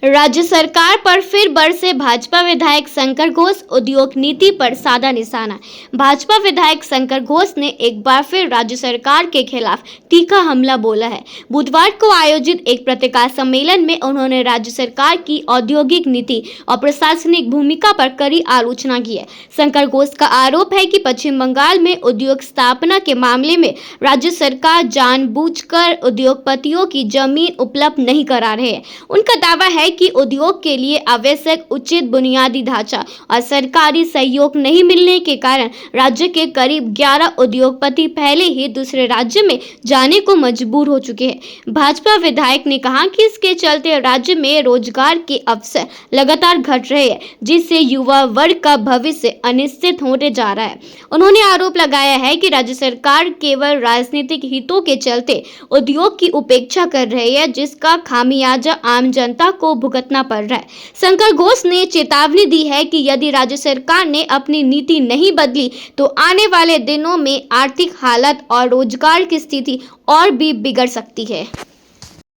राज्य सरकार पर फिर बरसे भाजपा विधायक शंकर घोष, उद्योग नीति पर साधा निशाना। भाजपा विधायक शंकर घोष ने एक बार फिर राज्य सरकार के खिलाफ तीखा हमला बोला है। बुधवार को आयोजित एक पत्रकार सम्मेलन में उन्होंने राज्य सरकार की औद्योगिक नीति और प्रशासनिक भूमिका पर कड़ी आलोचना की है। शंकर घोष का आरोप है कि पश्चिम बंगाल में उद्योग स्थापना के मामले में राज्य सरकार जानबूझकर उद्योगपतियों की जमीन उपलब्ध नहीं करा रहे हैं। उनका दावा है कि उद्योग के लिए आवश्यक उचित बुनियादी ढांचा और सरकारी सहयोग नहीं मिलने के कारण राज्य के करीब 11 उद्योगपति पहले ही दूसरे राज्य में जाने को मजबूर हो चुके हैं। भाजपा विधायक ने कहा कि इसके चलते राज्य में रोजगार के अवसर लगातार घट रहे हैं, जिससे युवा वर्ग का भविष्य अनिश्चित होने जा रहा है। उन्होंने आरोप लगाया है कि राज्य सरकार केवल राजनीतिक हितों के चलते उद्योग की उपेक्षा कर रही है, जिसका खामियाजा आम जनता को भुगतना पड़ रहा है। शंकर घोष ने चेतावनी दी है कि यदि राज्य सरकार ने अपनी नीति नहीं बदली तो आने वाले दिनों में आर्थिक हालत और रोजगार की स्थिति और भी बिगड़ सकती है।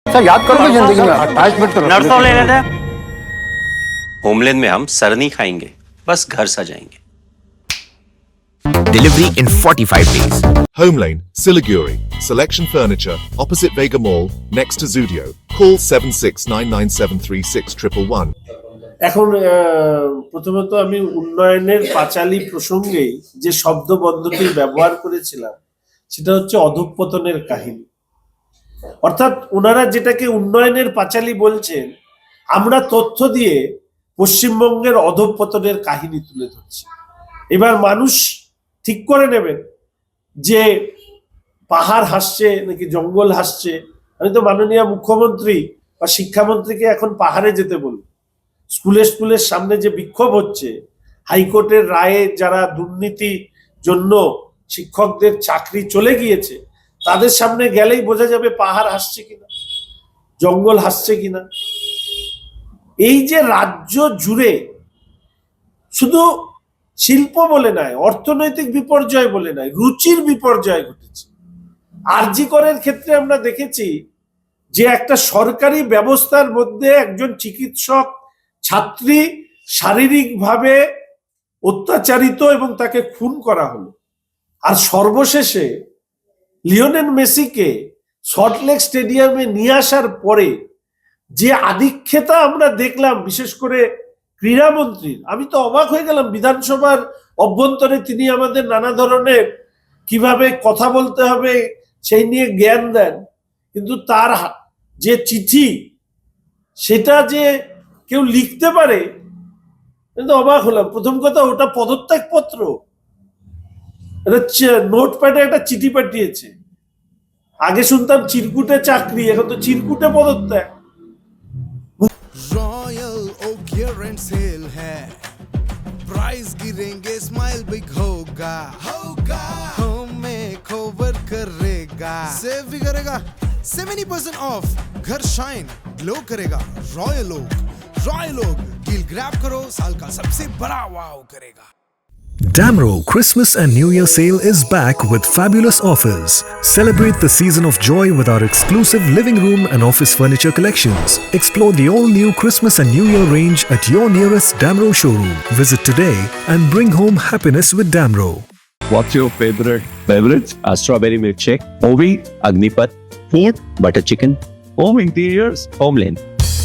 सर याद करो जिंदगी में 28 मिनट तो नर्सों ले लेते हैं। होमलैंड में हम सर नहीं खाएंगे, बस घर सजाएंगे। Delivery in 45 days. Homelane, Siliguri, Selection Furniture, opposite Vega Mall, next to Zudio. Call 7699736111. এখন প্রথমত আমি উন্নয়নের পাঁচালী প্রসঙ্গে যে শব্দবন্ধটি ব্যবহার করেছিলাম সেটা হচ্ছে অধঃপতনের কাহিনী। অর্থাৎ ওনারা যেটাকে উন্নয়নের পাঁচালী বলছেন, আমরা তথ্য দিয়ে পশ্চিমবঙ্গের অধঃপতনের কাহিনী তুলে ধরছি। এবার মানুষ ঠিক করে নেবেন যে পাহাড় হাসছে নাকি জঙ্গল হাসছে। আমি তো মাননীয় মুখ্যমন্ত্রী বা শিক্ষামন্ত্রীকে এখন পাহাড়ে যেতে বলি। স্কুলের সামনে যে বিক্ষোভ হচ্ছে, হাইকোর্টের রায়ে যারা দুর্নীতি জন্য শিক্ষকদের চাকরি চলে গিয়েছে, তাদের সামনে গেলেই বোঝা যাবে পাহাড় হাসছে কিনা, জঙ্গল হাসছে কিনা। এই যে রাজ্য জুড়ে শুধু শিল্প বলে নয়, অর্থনৈতিক বিপর্যয় বলে নয়, রুচির বিপর্যয় ঘটেছে। আরজি করের ক্ষেত্রে আমরা দেখেছি যে একটা সরকারি ব্যবস্থার মধ্যে একজন চিকিৎসক ছাত্রী শারীরিকভাবে অত্যাচারিত এবং তাকে খুন করা হলো। আর সর্বশেষে লিওনেল মেসিকে সল্টলেক স্টেডিয়ামে নিয়ে আসার পরে যে আধিক্যতা আমরা দেখলাম, বিশেষ করে ক্রীড়ামন্ত্রীর, আমি তো অবাক হয়ে গেলাম। বিধানসভার অভ্যন্তরে তিনি আমাদের নানা ধরনের কিভাবে কথা বলতে হবে সেই নিয়ে জ্ঞান দেন, কিন্তু তার যে চিঠি সেটা যে কেউ লিখতে পারে, কিন্তু অবাক হলাম। প্রথম কথা, ওটা পদত্যাগ পত্র, এটা নোটপ্যাডে একটা চিঠি পাঠিয়েছে। আগে শুনতাম চিরকুটে চাকরি, এখন তো চিরকুটে পদত্যাগ। रॉयल ओक क्लियरेंस सेल है, प्राइस गिरेंगे, स्माइल बिग होगा, होम में कवर करेगा, सेव भी करेगा, 70% ऑफ, घर शाइन ग्लो करेगा। रॉयल ओक डील ग्रैब करो, साल का सबसे बड़ा वाव करेगा। Damro Christmas and New Year sale is back with fabulous offers. Celebrate the season of joy with our exclusive living room and office furniture collections. Explore the all-new Christmas and New Year range at your nearest Damro showroom. Visit today and bring home happiness with Damro. What's your favorite beverage? Strawberry milkshake, Ovi, Agnipat, Food? Butter chicken, Home interiors? Homeland.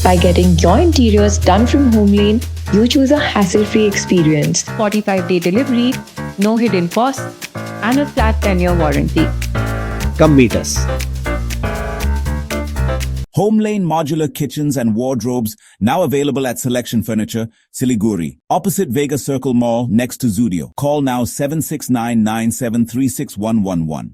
By getting your interiors done from Homelane, you choose a hassle-free experience. 45-day delivery, no hidden costs, and a flat 10-year warranty. Come meet us. Homelane Modular Kitchens and Wardrobes, now available at Selection Furniture, Siliguri, opposite Vega Circle Mall, next to Zudio. Call now 7699736111.